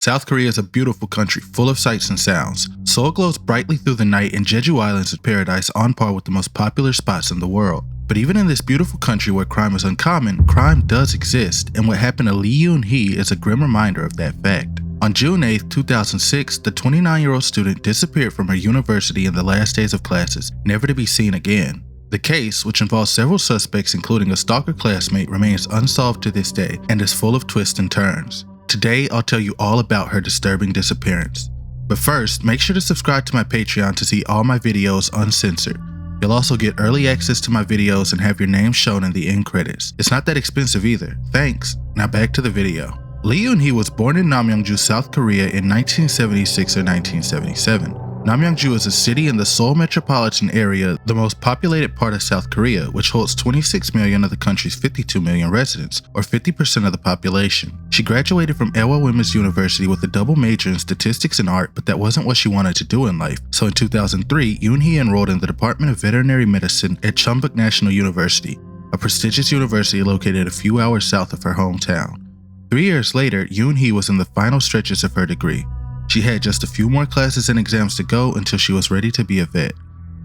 South Korea is a beautiful country full of sights and sounds. Seoul glows brightly through the night, and Jeju Island is paradise on par with the most popular spots in the world. But even in this beautiful country where crime is uncommon, crime does exist, and what happened to Lee Yoon-hee is a grim reminder of that fact. On June 8, 2006, the 29-year-old student disappeared from her university in the last days of classes, never to be seen again. The case, which involves several suspects including a stalker classmate, remains unsolved to this day and is full of twists and turns. Today, I'll tell you all about her disturbing disappearance. But first, make sure to subscribe to my Patreon to see all my videos uncensored. You'll also get early access to my videos and have your name shown in the end credits. It's not that expensive either. Thanks. Now back to the video. Lee Yoon-hee was born in Namyangju, South Korea in 1976 or 1977. Namyangju is a city in the Seoul metropolitan area, the most populated part of South Korea, which holds 26 million of the country's 52 million residents, or 50% of the population. She graduated from Ewha Women's University with a double major in statistics and art, but that wasn't what she wanted to do in life. So in 2003, Yoon-hee enrolled in the Department of Veterinary Medicine at Chungbuk National University, a prestigious university located a few hours south of her hometown. 3 years later, Yoon-hee was in the final stretches of her degree. She had just a few more classes and exams to go until she was ready to be a vet.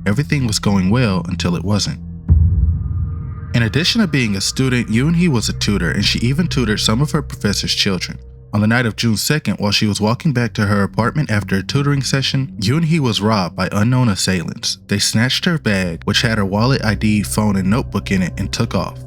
Everything was going well until it wasn't. In addition to being a student, Yoon-hee was a tutor, and she even tutored some of her professor's children. On the night of June 2nd, while she was walking back to her apartment after a tutoring session, Yoon-hee was robbed by unknown assailants. They snatched her bag, which had her wallet, ID, phone, and notebook in it, and took off.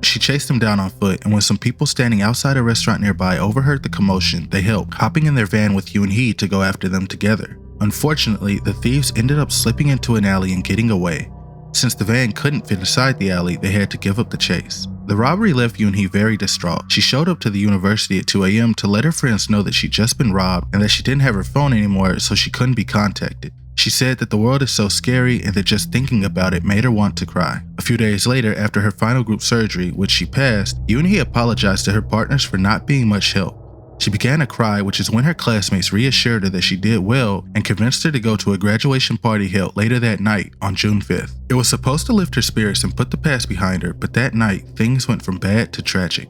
She chased them down on foot, and when some people standing outside a restaurant nearby overheard the commotion, they helped, hopping in their van with Yoon-hee to go after them together. Unfortunately, the thieves ended up slipping into an alley and getting away. Since the van couldn't fit inside the alley, they had to give up the chase. The robbery left Yoon-hee very distraught. She showed up to the university at 2 a.m. to let her friends know that she'd just been robbed and that she didn't have her phone anymore, so she couldn't be contacted. She said that the world is so scary and that just thinking about it made her want to cry. A few days later, after her final group surgery, which she passed, Yoon-hee apologized to her partners for not being much help. She began to cry, which is when her classmates reassured her that she did well and convinced her to go to a graduation party held later that night on June 5th. It was supposed to lift her spirits and put the past behind her, but that night, things went from bad to tragic.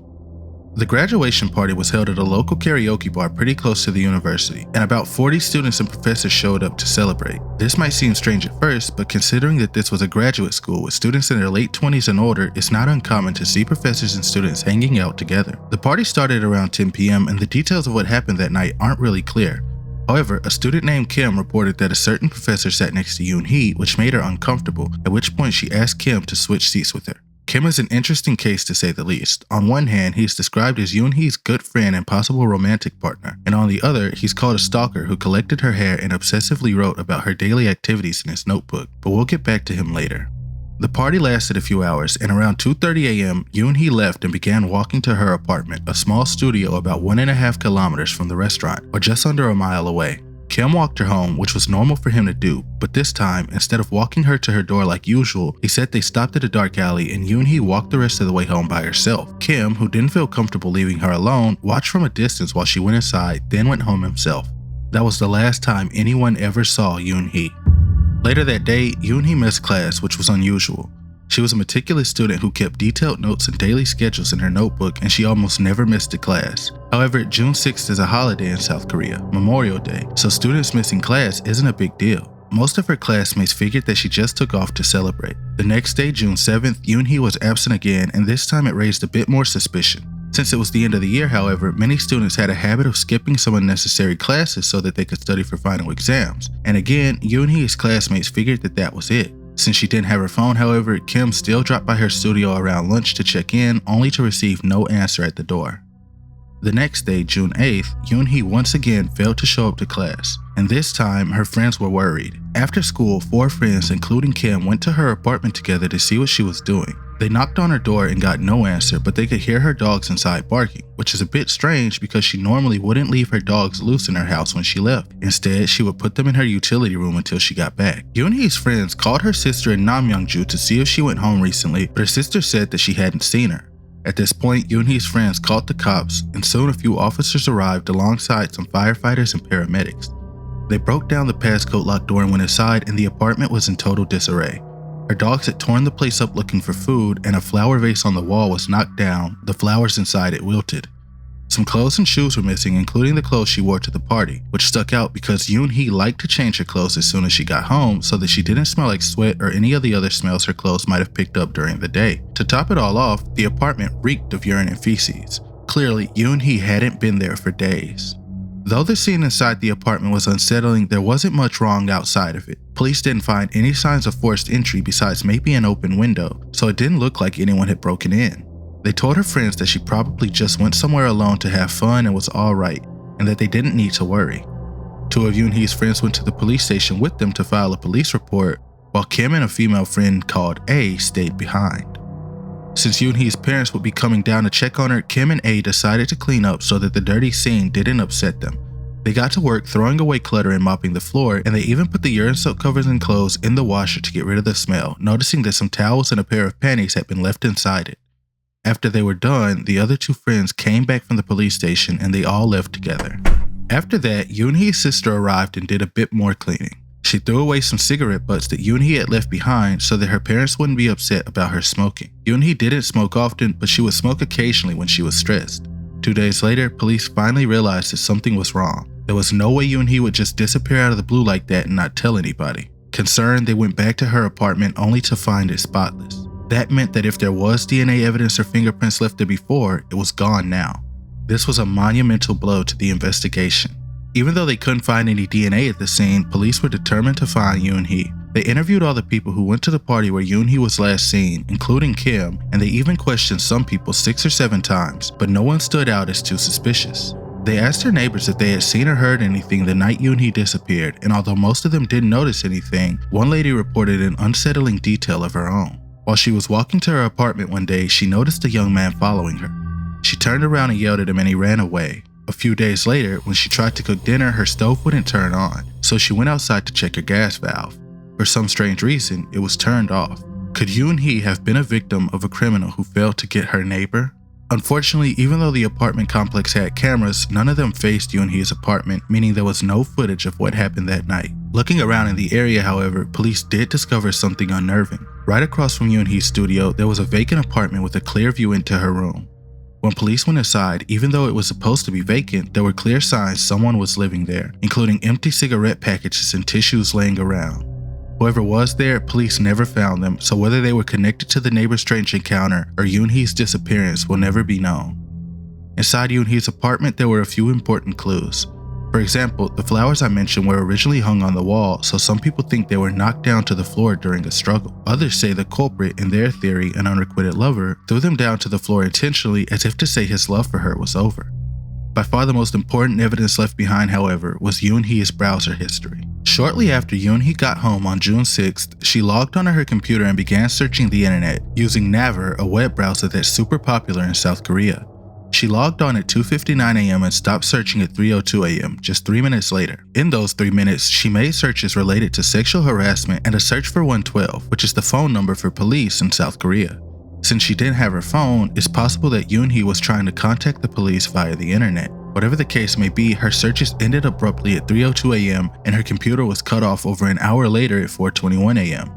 The graduation party was held at a local karaoke bar pretty close to the university, and about 40 students and professors showed up to celebrate. This might seem strange at first, but considering that this was a graduate school with students in their late 20s and older, it's not uncommon to see professors and students hanging out together. The party started around 10 p.m. and the details of what happened that night aren't really clear. However, a student named Kim reported that a certain professor sat next to Yoon-hee, which made her uncomfortable, at which point she asked Kim to switch seats with her. Kim is an interesting case to say the least. On one hand, he's described as Yoon-hee's good friend and possible romantic partner, and on the other, he's called a stalker who collected her hair and obsessively wrote about her daily activities in his notebook, but we'll get back to him later. The party lasted a few hours, and around 2:30 a.m., Yoon-hee left and began walking to her apartment, a small studio about 1.5 kilometers from the restaurant, or just under a mile away. Kim walked her home, which was normal for him to do, but this time, instead of walking her to her door like usual, he said they stopped at a dark alley and Yoon-hee walked the rest of the way home by herself. Kim, who didn't feel comfortable leaving her alone, watched from a distance while she went inside, then went home himself. That was the last time anyone ever saw Yoon-hee. Later that day, Yoon-hee missed class, which was unusual. She was a meticulous student who kept detailed notes and daily schedules in her notebook, and she almost never missed a class. However, June 6th is a holiday in South Korea, Memorial Day, so students missing class isn't a big deal. Most of her classmates figured that she just took off to celebrate. The next day, June 7th, Yoon-hee was absent again, and this time it raised a bit more suspicion. Since it was the end of the year, however, many students had a habit of skipping some unnecessary classes so that they could study for final exams. And again, Yoon-hee's classmates figured that that was it. Since she didn't have her phone, however, Kim still dropped by her studio around lunch to check in, only to receive no answer at the door. The next day, June 8th, Yoon-hee once again failed to show up to class, and this time her friends were worried. After school, 4 friends, including Kim, went to her apartment together to see what she was doing. They knocked on her door and got no answer, but they could hear her dogs inside barking, which is a bit strange because she normally wouldn't leave her dogs loose in her house when she left. Instead, she would put them in her utility room until she got back. Yoon-hee's friends called her sister in Namyangju to see if she went home recently, but her sister said that she hadn't seen her. At this point, Yoon-hee's friends called the cops, and soon a few officers arrived alongside some firefighters and paramedics. They broke down the passcode locked door and went inside, and the apartment was in total disarray. Her dogs had torn the place up looking for food, and a flower vase on the wall was knocked down, the flowers inside it wilted. Some clothes and shoes were missing, including the clothes she wore to the party, which stuck out because Yoon-hee liked to change her clothes as soon as she got home so that she didn't smell like sweat or any of the other smells her clothes might have picked up during the day. To top it all off, the apartment reeked of urine and feces. Clearly, Yoon-hee hadn't been there for days. Though the scene inside the apartment was unsettling, there wasn't much wrong outside of it. Police didn't find any signs of forced entry besides maybe an open window, so it didn't look like anyone had broken in. They told her friends that she probably just went somewhere alone to have fun and was alright, and that they didn't need to worry. Two of Yoon-hee's friends went to the police station with them to file a police report, while Kim and a female friend called A stayed behind. Since Yoon-hee's parents would be coming down to check on her, Kim and A decided to clean up so that the dirty scene didn't upset them. They got to work throwing away clutter and mopping the floor, and they even put the urine soaked covers and clothes in the washer to get rid of the smell, noticing that some towels and a pair of panties had been left inside it. After they were done, the other two friends came back from the police station and they all left together. After that, Yoon-hee's sister arrived and did a bit more cleaning. She threw away some cigarette butts that Yoon-hee had left behind so that her parents wouldn't be upset about her smoking. Yoon-hee didn't smoke often, but she would smoke occasionally when she was stressed. 2 days later, police finally realized that something was wrong. There was no way Yoon-hee would just disappear out of the blue like that and not tell anybody. Concerned, they went back to her apartment only to find it spotless. That meant that if there was DNA evidence or fingerprints left there before, it was gone now. This was a monumental blow to the investigation. Even though they couldn't find any DNA at the scene, police were determined to find Yoon-hee. They interviewed all the people who went to the party where Yoon-hee was last seen, including Kim, and they even questioned some people 6 or 7 times, but no one stood out as too suspicious. They asked her neighbors if they had seen or heard anything the night Yoon-hee disappeared, and although most of them didn't notice anything, one lady reported an unsettling detail of her own. While she was walking to her apartment one day, she noticed a young man following her. She turned around and yelled at him and he ran away. A few days later, when she tried to cook dinner, her stove wouldn't turn on, so she went outside to check her gas valve. For some strange reason, it was turned off. Could Yoon-hee have been a victim of a criminal who failed to get her neighbor? Unfortunately, even though the apartment complex had cameras, none of them faced Yoon-hee's apartment, meaning there was no footage of what happened that night. Looking around in the area, however, police did discover something unnerving. Right across from Yoon-hee's studio, there was a vacant apartment with a clear view into her room. When police went inside, even though it was supposed to be vacant, there were clear signs someone was living there, including empty cigarette packages and tissues laying around. Whoever was there, police never found them, so whether they were connected to the neighbor's strange encounter or Yoon-hee's disappearance will never be known. Inside Yoon-hee's apartment, there were a few important clues. For example, the flowers I mentioned were originally hung on the wall, so some people think they were knocked down to the floor during a struggle. Others say the culprit, in their theory, an unrequited lover, threw them down to the floor intentionally as if to say his love for her was over. By far the most important evidence left behind, however, was Yoon-hee's browser history. Shortly after Yoon-hee got home on June 6th, she logged onto her computer and began searching the internet using Naver, a web browser that's super popular in South Korea. She logged on at 2:59 a.m. and stopped searching at 3:02 a.m., just 3 minutes later. In those 3 minutes, she made searches related to sexual harassment and a search for 112, which is the phone number for police in South Korea. Since she didn't have her phone, it's possible that Yoon-hee was trying to contact the police via the internet. Whatever the case may be, her searches ended abruptly at 3:02 a.m. and her computer was cut off over an hour later at 4:21 a.m.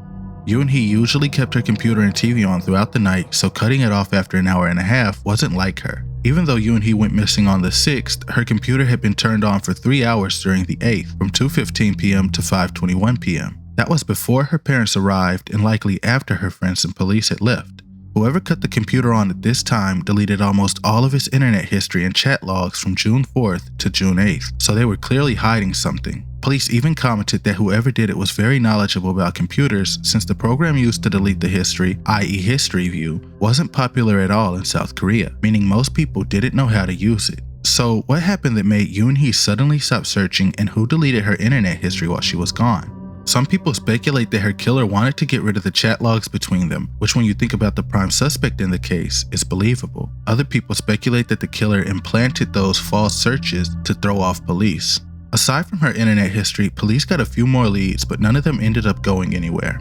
Yoon-hee usually kept her computer and TV on throughout the night, so cutting it off after an hour and a half wasn't like her. Even though Yoon-hee went missing on the 6th, her computer had been turned on for 3 hours during the 8th, from 2:15 p.m. to 5:21 p.m. That was before her parents arrived and likely after her friends and police had left. Whoever cut the computer on at this time deleted almost all of his internet history and chat logs from June 4th to June 8th, so they were clearly hiding something. Police even commented that whoever did it was very knowledgeable about computers, since the program used to delete the history, i.e. History View, wasn't popular at all in South Korea, meaning most people didn't know how to use it. So what happened that made Yoon-hee suddenly stop searching, and who deleted her internet history while she was gone? Some people speculate that her killer wanted to get rid of the chat logs between them, which when you think about the prime suspect in the case, is believable. Other people speculate that the killer implanted those false searches to throw off police. Aside from her internet history, police got a few more leads, but none of them ended up going anywhere.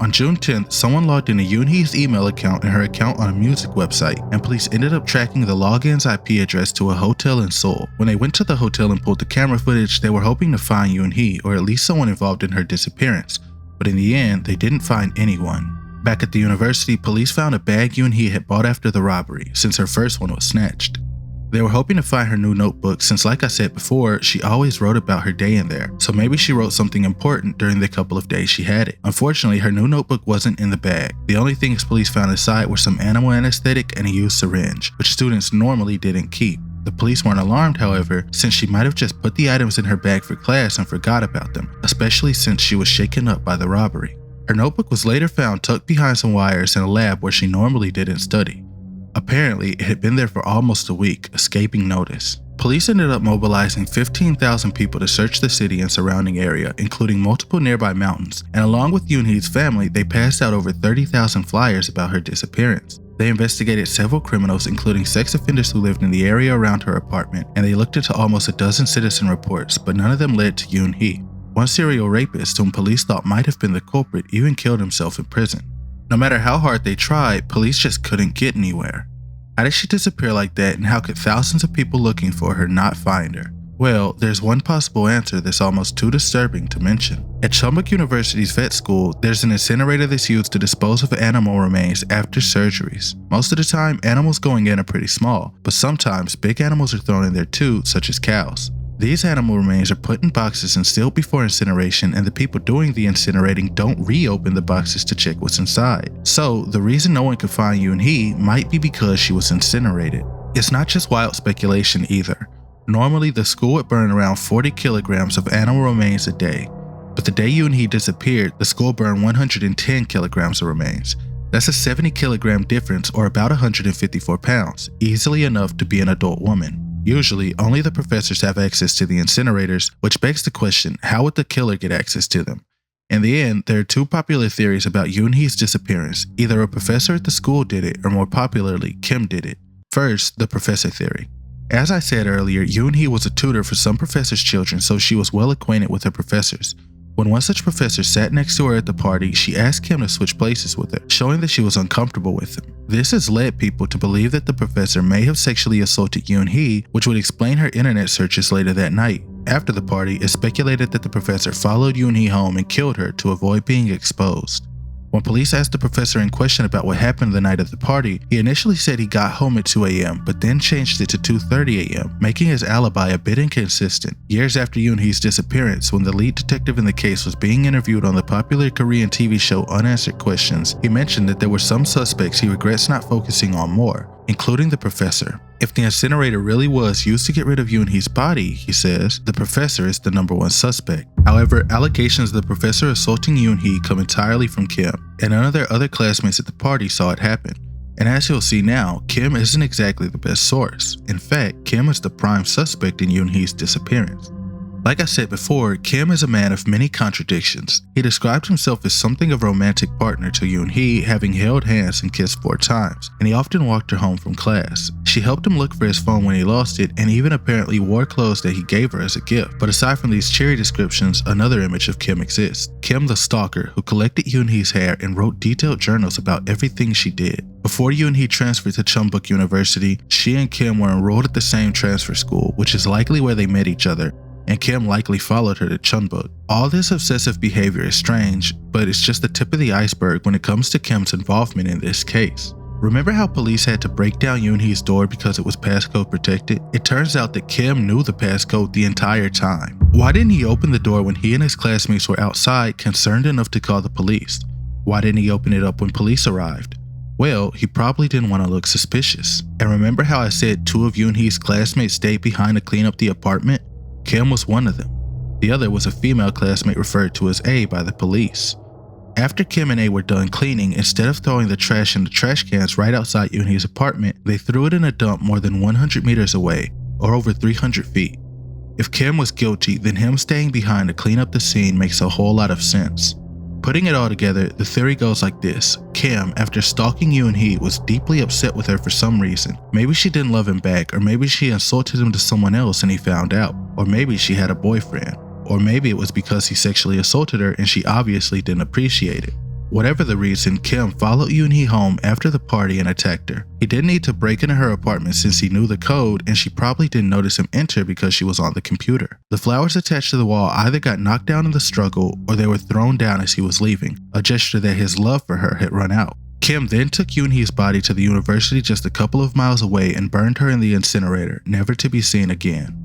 On June 10th, someone logged into Yoon-hee's email account and her account on a music website, and police ended up tracking the login's IP address to a hotel in Seoul. When they went to the hotel and pulled the camera footage, they were hoping to find Yoon-hee, or at least someone involved in her disappearance, but in the end, they didn't find anyone. Back at the university, police found a bag Yoon-hee had bought after the robbery, since her first one was snatched. They were hoping to find her new notebook since, like I said before, she always wrote about her day in there, so maybe she wrote something important during the couple of days she had it. Unfortunately, her new notebook wasn't in the bag. The only things police found inside were some animal anesthetic and a used syringe, which students normally didn't keep. The police weren't alarmed, however, since she might have just put the items in her bag for class and forgot about them, especially since she was shaken up by the robbery. Her notebook was later found tucked behind some wires in a lab where she normally didn't study. Apparently, it had been there for almost a week, escaping notice. Police ended up mobilizing 15,000 people to search the city and surrounding area, including multiple nearby mountains, and along with Yoon-hee's family, they passed out over 30,000 flyers about her disappearance. They investigated several criminals, including sex offenders who lived in the area around her apartment, and they looked into almost a dozen citizen reports, but none of them led to Yoon-hee. One serial rapist, whom police thought might have been the culprit, even killed himself in prison. No matter how hard they tried, police just couldn't get anywhere. How did she disappear like that, and how could thousands of people looking for her not find her? Well, there's one possible answer that's almost too disturbing to mention. At Chungbuk University's vet school, there's an incinerator that's used to dispose of animal remains after surgeries. Most of the time, animals going in are pretty small, but sometimes big animals are thrown in there too, such as cows. These animal remains are put in boxes and sealed before incineration, and the people doing the incinerating don't reopen the boxes to check what's inside. So, the reason no one could find Yoon-hee might be because she was incinerated. It's not just wild speculation either. Normally, the school would burn around 40 kilograms of animal remains a day, but the day Yoon-hee disappeared, the school burned 110 kilograms of remains. That's a 70 kilogram difference, or about 154 pounds, easily enough to be an adult woman. Usually, only the professors have access to the incinerators, which begs the question, how would the killer get access to them? In the end, there are two popular theories about Yoon-hee's disappearance. Either a professor at the school did it, or more popularly, Kim did it. First, the professor theory. As I said earlier, Yoon-hee was a tutor for some professors' children, so she was well acquainted with her professors. When one such professor sat next to her at the party, she asked Kim to switch places with her, showing that she was uncomfortable with him. This has led people to believe that the professor may have sexually assaulted Yoon-hee, which would explain her internet searches later that night. After the party, it's speculated that the professor followed Yoon-hee home and killed her to avoid being exposed. When police asked the professor in question about what happened the night of the party, he initially said he got home at 2 a.m., but then changed it to 2:30 a.m., making his alibi a bit inconsistent. Years after Yoon-hee's disappearance, when the lead detective in the case was being interviewed on the popular Korean TV show Unanswered Questions, he mentioned that there were some suspects he regrets not focusing on more, including the professor. If the incinerator really was used to get rid of Yoon-hee's body, he says, the professor is the #1 suspect. However, allegations of the professor assaulting Yoon-hee come entirely from Kim, and none of their other classmates at the party saw it happen. And as you'll see now, Kim isn't exactly the best source. In fact, Kim is the prime suspect in Yoon-hee's disappearance. Like I said before, Kim is a man of many contradictions. He described himself as something of a romantic partner to Yoon-hee, having held hands and kissed 4 times, and he often walked her home from class. She helped him look for his phone when he lost it, and even apparently wore clothes that he gave her as a gift. But aside from these cheery descriptions, another image of Kim exists. Kim the stalker, who collected Yoon-hee's hair and wrote detailed journals about everything she did. Before Yoon-hee transferred to Chungbuk University, she and Kim were enrolled at the same transfer school, which is likely where they met each other, and Kim likely followed her to Chungbuk. All this obsessive behavior is strange, but it's just the tip of the iceberg when it comes to Kim's involvement in this case. Remember how police had to break down Yoon-hee's door because it was passcode protected? It turns out that Kim knew the passcode the entire time. Why didn't he open the door when he and his classmates were outside, concerned enough to call the police? Why didn't he open it up when police arrived? Well, he probably didn't want to look suspicious. And remember how I said 2 of Yoon-hee's classmates stayed behind to clean up the apartment? Kim was one of them. The other was a female classmate referred to as A by the police. After Kim and A were done cleaning, instead of throwing the trash in the trash cans right outside Yoon-hee's apartment, they threw it in a dump more than 100 meters away, or over 300 feet. If Kim was guilty, then him staying behind to clean up the scene makes a whole lot of sense. Putting it all together, the theory goes like this. Kim, after stalking Yoon-hee, was deeply upset with her for some reason. Maybe she didn't love him back, or maybe she insulted him to someone else and he found out. Or maybe she had a boyfriend. Or maybe it was because he sexually assaulted her and she obviously didn't appreciate it. Whatever the reason, Kim followed Yoon-hee home after the party and attacked her. He didn't need to break into her apartment since he knew the code, and she probably didn't notice him enter because she was on the computer. The flowers attached to the wall either got knocked down in the struggle or they were thrown down as he was leaving, a gesture that his love for her had run out. Kim then took Yoon-hee's body to the university just a couple of miles away and burned her in the incinerator, never to be seen again.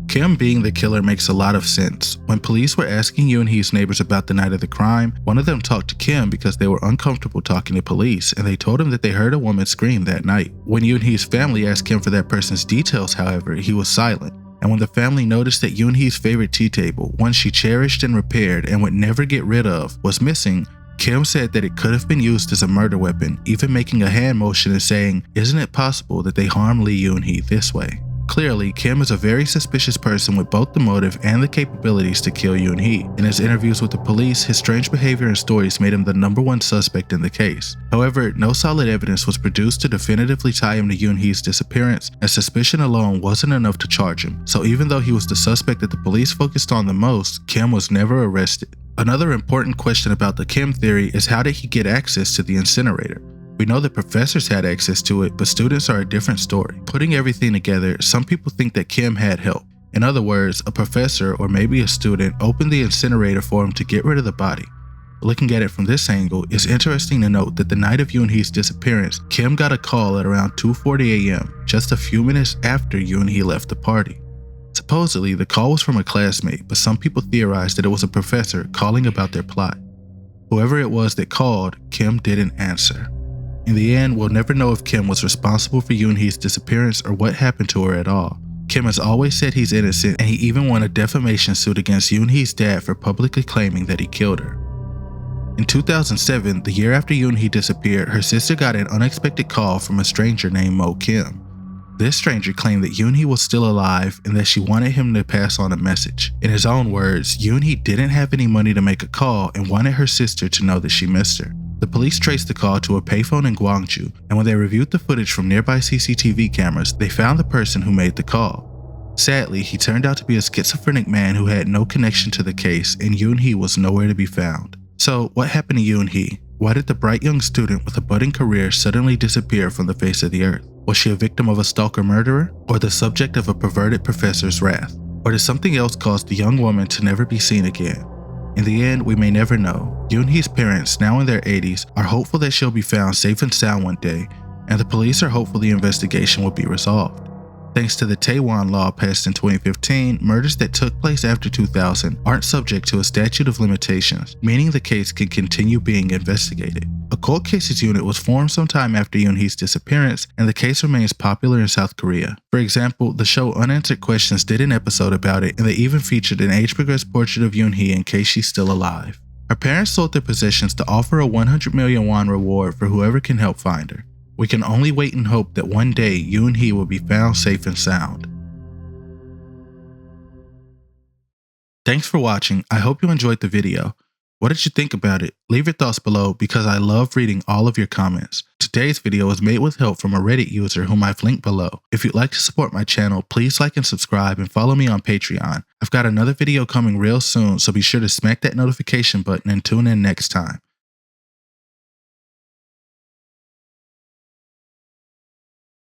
Kim being the killer makes a lot of sense. When police were asking Yoon-hee's neighbors about the night of the crime, one of them talked to Kim because they were uncomfortable talking to police, and they told him that they heard a woman scream that night. When Yoon-hee's family asked Kim for that person's details, however, he was silent. And when the family noticed that Yoon-hee's favorite tea table, one she cherished and repaired and would never get rid of, was missing, Kim said that it could have been used as a murder weapon, even making a hand motion and saying, "Isn't it possible that they harmed Lee Yoon-hee this way?" Clearly, Kim is a very suspicious person with both the motive and the capabilities to kill Yoon-hee. In his interviews with the police, his strange behavior and stories made him the #1 suspect in the case. However, no solid evidence was produced to definitively tie him to Yoon-hee's disappearance, and suspicion alone wasn't enough to charge him. So even though he was the suspect that the police focused on the most, Kim was never arrested. Another important question about the Kim theory is, how did he get access to the incinerator? We know that professors had access to it, but students are a different story. Putting everything together, some people think that Kim had help. In other words, a professor or maybe a student opened the incinerator for him to get rid of the body. Looking at it from this angle, it's interesting to note that the night of Yoon-hee's disappearance, Kim got a call at around 2:40 a.m., just a few minutes after Yoon-hee left the party. Supposedly, the call was from a classmate, but some people theorized that it was a professor calling about their plot. Whoever it was that called, Kim didn't answer. In the end, we'll never know if Kim was responsible for Yoon-hee's disappearance or what happened to her at all. Kim has always said he's innocent, and he even won a defamation suit against Yoon-hee's dad for publicly claiming that he killed her. In 2007, the year after Yoon-hee disappeared, her sister got an unexpected call from a stranger named Mo Kim. This stranger claimed that Yoon-hee was still alive and that she wanted him to pass on a message. In his own words, Yoon-hee didn't have any money to make a call and wanted her sister to know that she missed her. The police traced the call to a payphone in Gwangju, and when they reviewed the footage from nearby CCTV cameras, they found the person who made the call. Sadly, he turned out to be a schizophrenic man who had no connection to the case, and Yoon-hee was nowhere to be found. So, what happened to Yoon-hee? Why did the bright young student with a budding career suddenly disappear from the face of the earth? Was she a victim of a stalker murderer, or the subject of a perverted professor's wrath? Or did something else cause the young woman to never be seen again? In the end, we may never know. Yoon-hee's parents, now in their 80s, are hopeful that she'll be found safe and sound one day, and the police are hopeful the investigation will be resolved. Thanks to the Taiwan law passed in 2015, murders that took place after 2000 aren't subject to a statute of limitations, meaning the case can continue being investigated. A cold cases unit was formed sometime after Yoon-hee's disappearance, and the case remains popular in South Korea. For example, the show Unanswered Questions did an episode about it, and they even featured an age-progressed portrait of Yoon-hee in case she's still alive. Her parents sold their possessions to offer a 100 million won reward for whoever can help find her. We can only wait and hope that one day Yoon-hee will be found safe and sound. Thanks for watching. I hope you enjoyed the video. What did you think about it? Leave your thoughts below because I love reading all of your comments. Today's video was made with help from a Reddit user whom I've linked below. If you'd like to support my channel, please like and subscribe and follow me on Patreon. I've got another video coming real soon, so be sure to smack that notification button and tune in next time.